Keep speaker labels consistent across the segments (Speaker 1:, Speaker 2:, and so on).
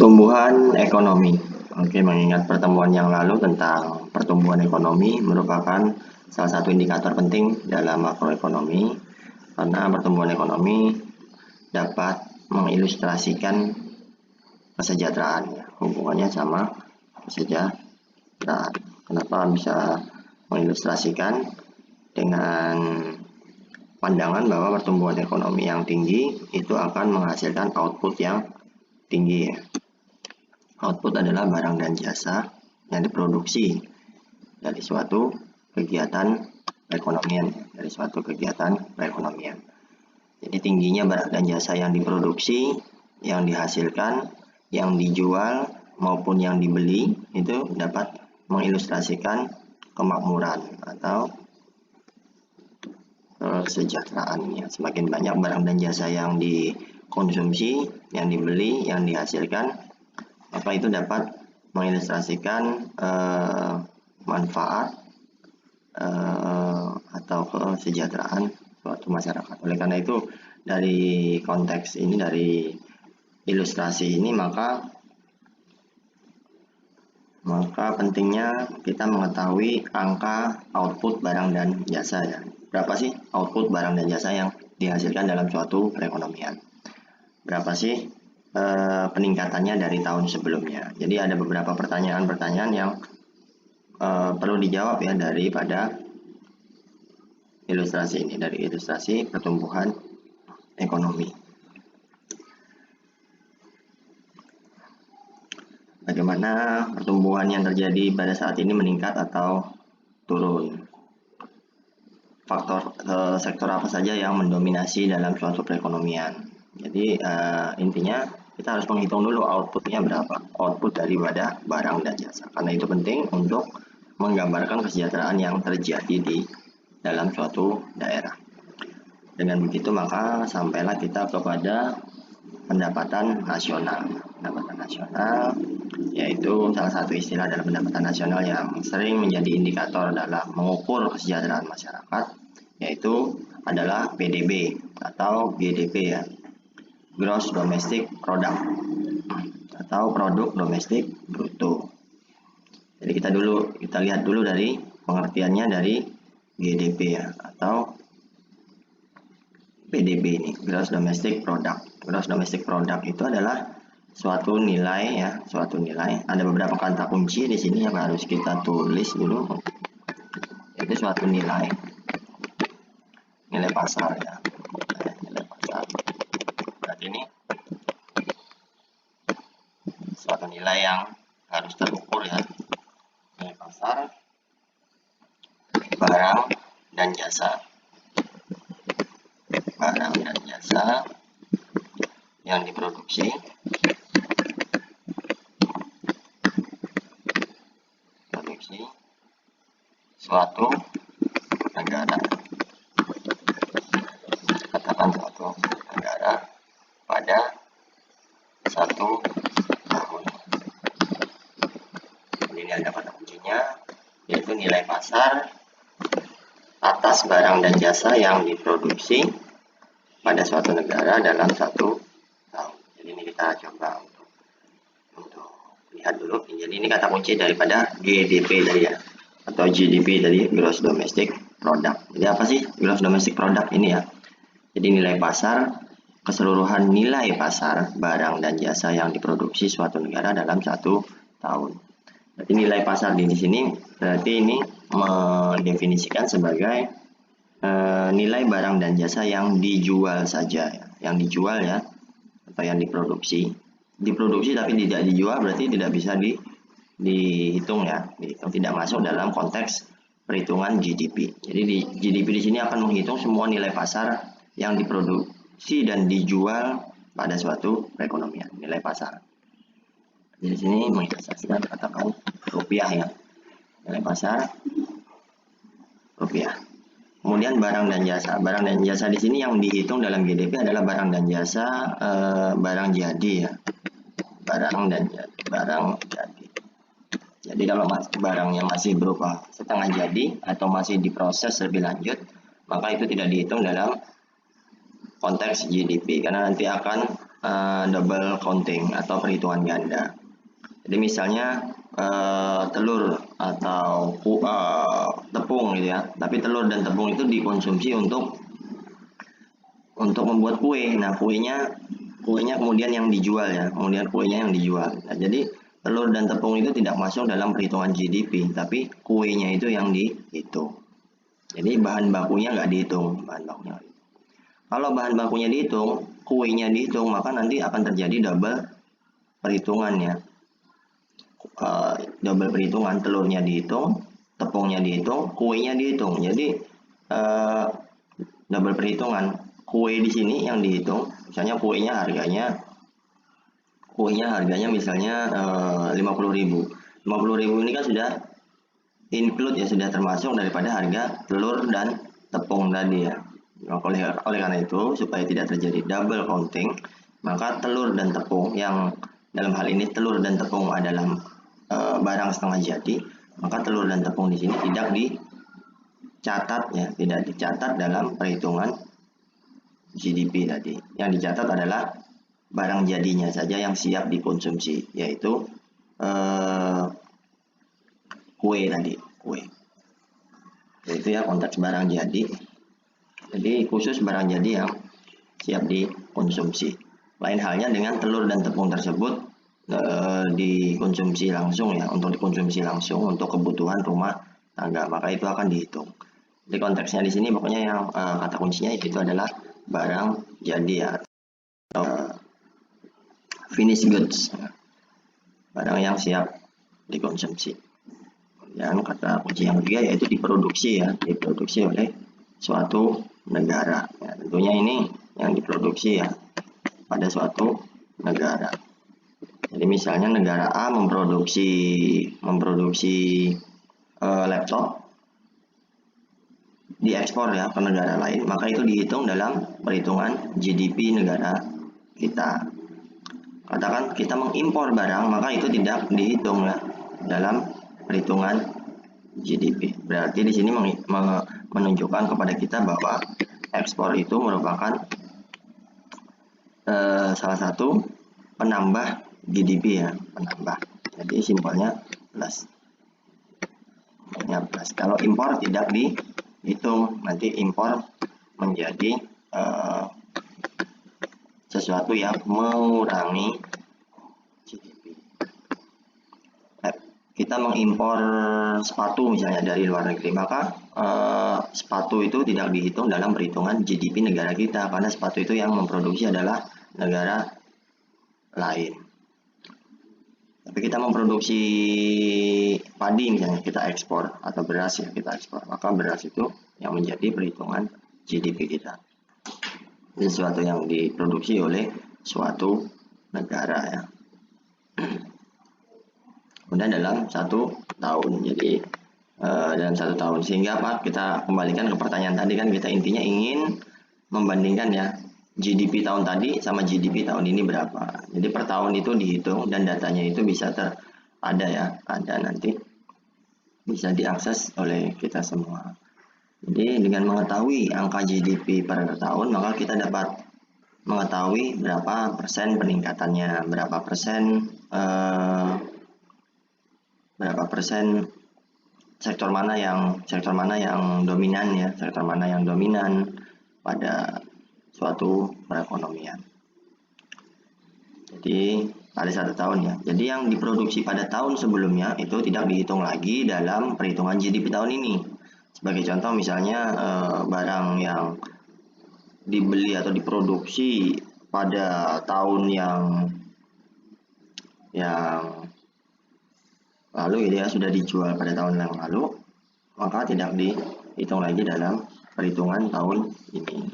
Speaker 1: Pertumbuhan ekonomi. Oke, mengingat pertemuan yang lalu tentang pertumbuhan ekonomi merupakan salah satu indikator penting dalam makroekonomi, karena pertumbuhan ekonomi dapat mengilustrasikan kesejahteraan, hubungannya sama kesejahteraan. Kenapa bisa mengilustrasikan? Dengan pandangan bahwa pertumbuhan ekonomi yang tinggi itu akan menghasilkan output yang tinggi. Output adalah barang dan jasa yang diproduksi dari suatu kegiatan perekonomian. Jadi tingginya barang dan jasa yang diproduksi, yang dihasilkan, yang dijual maupun yang dibeli itu dapat mengilustrasikan kemakmuran atau kesejahteraan. Semakin banyak barang dan jasa yang dikonsumsi, yang dibeli, yang dihasilkan, maka itu dapat mengilustrasikan manfaat atau kesejahteraan suatu masyarakat. Oleh karena itu, dari konteks ini, dari ilustrasi ini, maka pentingnya kita mengetahui angka output barang dan jasa ya. Berapa sih output barang dan jasa yang dihasilkan dalam suatu perekonomian? Berapa sih peningkatannya dari tahun sebelumnya? Jadi ada beberapa pertanyaan-pertanyaan yang perlu dijawab ya daripada ilustrasi ini, dari ilustrasi pertumbuhan ekonomi. Bagaimana pertumbuhan yang terjadi pada saat ini meningkat atau turun? Faktor sektor apa saja yang mendominasi dalam suatu perekonomian? Jadi intinya kita harus menghitung dulu outputnya berapa, output daripada barang dan jasa, karena itu penting untuk menggambarkan kesejahteraan yang terjadi di dalam suatu daerah. Dengan begitu maka sampailah kita kepada pendapatan nasional. Pendapatan nasional yaitu salah satu istilah dalam pendapatan nasional yang sering menjadi indikator dalam mengukur kesejahteraan masyarakat, yaitu adalah PDB atau GDP ya, Gross Domestic Product atau Produk Domestik Bruto. Jadi kita lihat dulu dari pengertiannya dari GDP ya, atau PDB ini, Gross Domestic Product. Gross Domestic Product itu adalah suatu nilai ya, suatu nilai. Ada beberapa kata kunci di sini yang harus kita tulis dulu. Itu suatu nilai pasar ya, nilai pasar. Berarti ini suatu nilai yang harus terukur ya, nilai pasar barang dan jasa. Barang dan jasa yang diproduksi suatu negara, katakan suatu negara pada satu tahun. Ini ada kata kuncinya, yaitu nilai pasar atas barang dan jasa yang diproduksi pada suatu negara dalam satu tahun. Jadi ini kita coba untuk lihat dulu. Jadi ini kata kunci daripada GDP tadi ya, atau GDP tadi, Gross Domestic Product. Jadi apa sih Gross Domestic Product ini ya? Jadi nilai pasar, keseluruhan nilai pasar barang dan jasa yang diproduksi suatu negara dalam satu tahun. Berarti nilai pasar di sini berarti ini mendefinisikan sebagai nilai barang dan jasa yang dijual saja ya. Yang dijual ya, atau yang diproduksi tapi tidak dijual berarti tidak bisa dihitung ya, tidak masuk dalam konteks perhitungan GDP. Jadi di GDP di sini akan menghitung semua nilai pasar yang diproduksi dan dijual pada suatu perekonomian, nilai pasar. Di sini mengilustrasikan katakan rupiah ya, nilai pasar rupiah. Kemudian barang dan jasa. Barang dan jasa di sini yang dihitung dalam GDP adalah barang dan jasa barang jadi ya. Barang jadi. Jadi kalau barangnya masih berupa setengah jadi atau masih diproses lebih lanjut, maka itu tidak dihitung dalam konteks GDP karena nanti akan double counting atau perhitungan ganda. Jadi misalnya telur atau tepung gitu ya, tapi telur dan tepung itu dikonsumsi untuk membuat kue. Nah, kuenya kemudian yang dijual ya, Nah, jadi telur dan tepung itu tidak masuk dalam perhitungan GDP, tapi kuenya itu yang dihitung. Jadi bahan bakunya nggak dihitung, Kalau bahan bakunya dihitung, kuenya dihitung, maka nanti akan terjadi double perhitungan ya. Double perhitungan, telurnya dihitung, tepungnya dihitung, kuenya dihitung. Jadi double perhitungan. Kue di sini yang dihitung, misalnya kuenya harganya misalnya 50.000. 50.000 ini kan sudah include ya, sudah termasuk daripada harga telur dan tepung tadi ya. Oleh karena itu, supaya tidak terjadi double counting, maka telur dan tepung, yang dalam hal ini telur dan tepung adalah barang setengah jadi, maka telur dan tepung di sini tidak dicatat dalam perhitungan GDP tadi. Yang dicatat adalah barang jadinya saja yang siap dikonsumsi, yaitu kue tadi, Yaitu ya konteks barang jadi. Jadi khusus barang jadi yang siap dikonsumsi. Lain halnya dengan telur dan tepung tersebut dikonsumsi langsung ya, untuk kebutuhan rumah tangga, maka itu akan dihitung. Jadi konteksnya di sini pokoknya yang kata kuncinya itu adalah barang jadi ya, atau finished goods, barang yang siap dikonsumsi. Dan kata kunci yang ketiga yaitu diproduksi oleh suatu negara. Ya, tentunya ini yang diproduksi ya pada suatu negara. Jadi misalnya negara A memproduksi laptop, diekspor ya ke negara lain, maka itu dihitung dalam perhitungan GDP negara kita. Katakan kita mengimpor barang, maka itu tidak dihitung ya dalam perhitungan GDP. Berarti di sini menunjukkan kepada kita bahwa ekspor itu merupakan salah satu penambah GDP ya, Jadi simpelnya plus. Kalau impor tidak dihitung, nanti impor menjadi sesuatu yang mengurangi GDP. Kita mengimpor sepatu misalnya dari luar negeri, maka sepatu itu tidak dihitung dalam perhitungan GDP negara kita, karena sepatu itu yang memproduksi adalah negara lain. Tapi kita memproduksi padi misalnya, kita ekspor, atau beras ya kita ekspor, maka beras itu yang menjadi perhitungan GDP kita. Ini sesuatu yang diproduksi oleh suatu negara ya. Kemudian dalam 1 tahun, jadi dalam 1 tahun, sehingga apa, kita kembalikan ke pertanyaan tadi kan, kita intinya ingin membandingkan ya GDP tahun tadi sama GDP tahun ini berapa. Jadi per tahun itu dihitung dan datanya itu bisa ada nanti bisa diakses oleh kita semua. Jadi dengan mengetahui angka GDP per tahun, maka kita dapat mengetahui berapa persen peningkatannya, berapa persen sektor mana yang dominan pada suatu perekonomian. Jadi pada 1 tahun ya. Jadi yang diproduksi pada tahun sebelumnya itu tidak dihitung lagi dalam perhitungan GDP tahun ini. Sebagai contoh misalnya barang yang dibeli atau diproduksi pada tahun yang lalu gitu ya, sudah dijual pada tahun yang lalu, maka tidak dihitung lagi dalam perhitungan tahun ini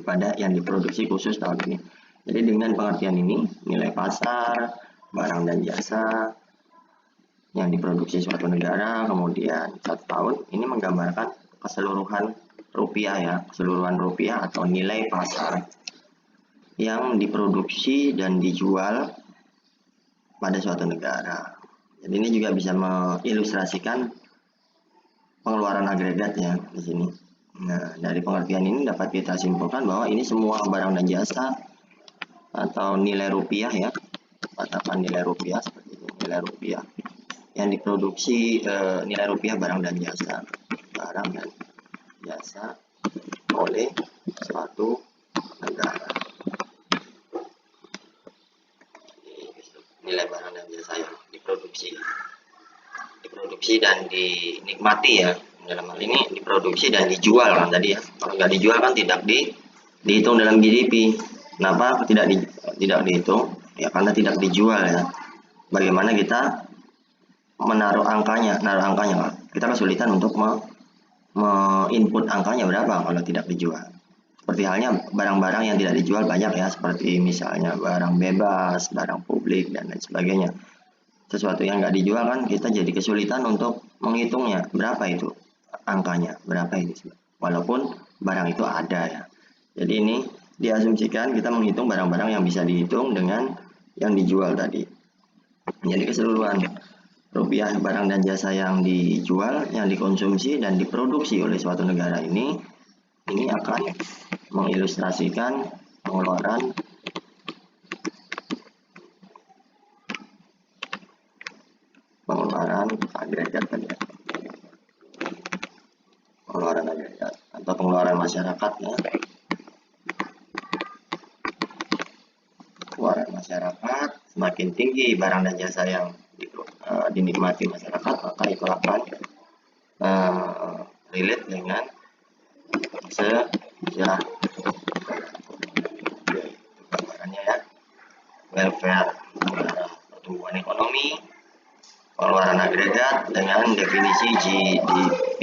Speaker 1: pada yang diproduksi khusus tahun ini. Jadi dengan pengertian ini, nilai pasar, barang dan jasa yang diproduksi suatu negara, kemudian 1 tahun, ini menggambarkan keseluruhan rupiah atau nilai pasar yang diproduksi dan dijual pada suatu negara. Jadi ini juga bisa mengilustrasikan pengeluaran agregat ya di sini. Nah, dari pengertian ini dapat kita simpulkan bahwa ini semua barang dan jasa atau nilai rupiah ya, katakan nilai rupiah seperti ini, nilai rupiah yang diproduksi, nilai rupiah barang dan jasa oleh suatu negara. Nilai barang dan jasa yang diproduksi dan dinikmati ya, dalam hal ini diproduksi dan dijual kan tadi ya. Kalau nggak dijual kan tidak dihitung dalam GDP. Kenapa tidak dihitung? Ya karena tidak dijual ya. Bagaimana kita menaruh angkanya, kita kesulitan untuk input angkanya berapa kalau tidak dijual. Seperti halnya barang-barang yang tidak dijual banyak ya, seperti misalnya barang bebas, barang publik, dan lain sebagainya. Sesuatu yang nggak dijual kan kita jadi kesulitan untuk menghitungnya, berapa itu angkanya, berapa ini, walaupun barang itu ada ya. Jadi ini diasumsikan kita menghitung barang-barang yang bisa dihitung dengan yang dijual tadi. Jadi keseluruhan rupiah barang dan jasa yang dijual, yang dikonsumsi dan diproduksi oleh suatu negara ini akan mengilustrasikan pengeluaran agregat tadi ya. Pengeluaran agregat atau pengeluaran masyarakat ya. Pengeluaran masyarakat semakin tinggi barang dan jasa yang dinikmati masyarakat, maka itu akan relate dengan sejarah gambarannya ya, welfare negara, pertumbuhan ekonomi, pengeluaran agregat dengan definisi GDP.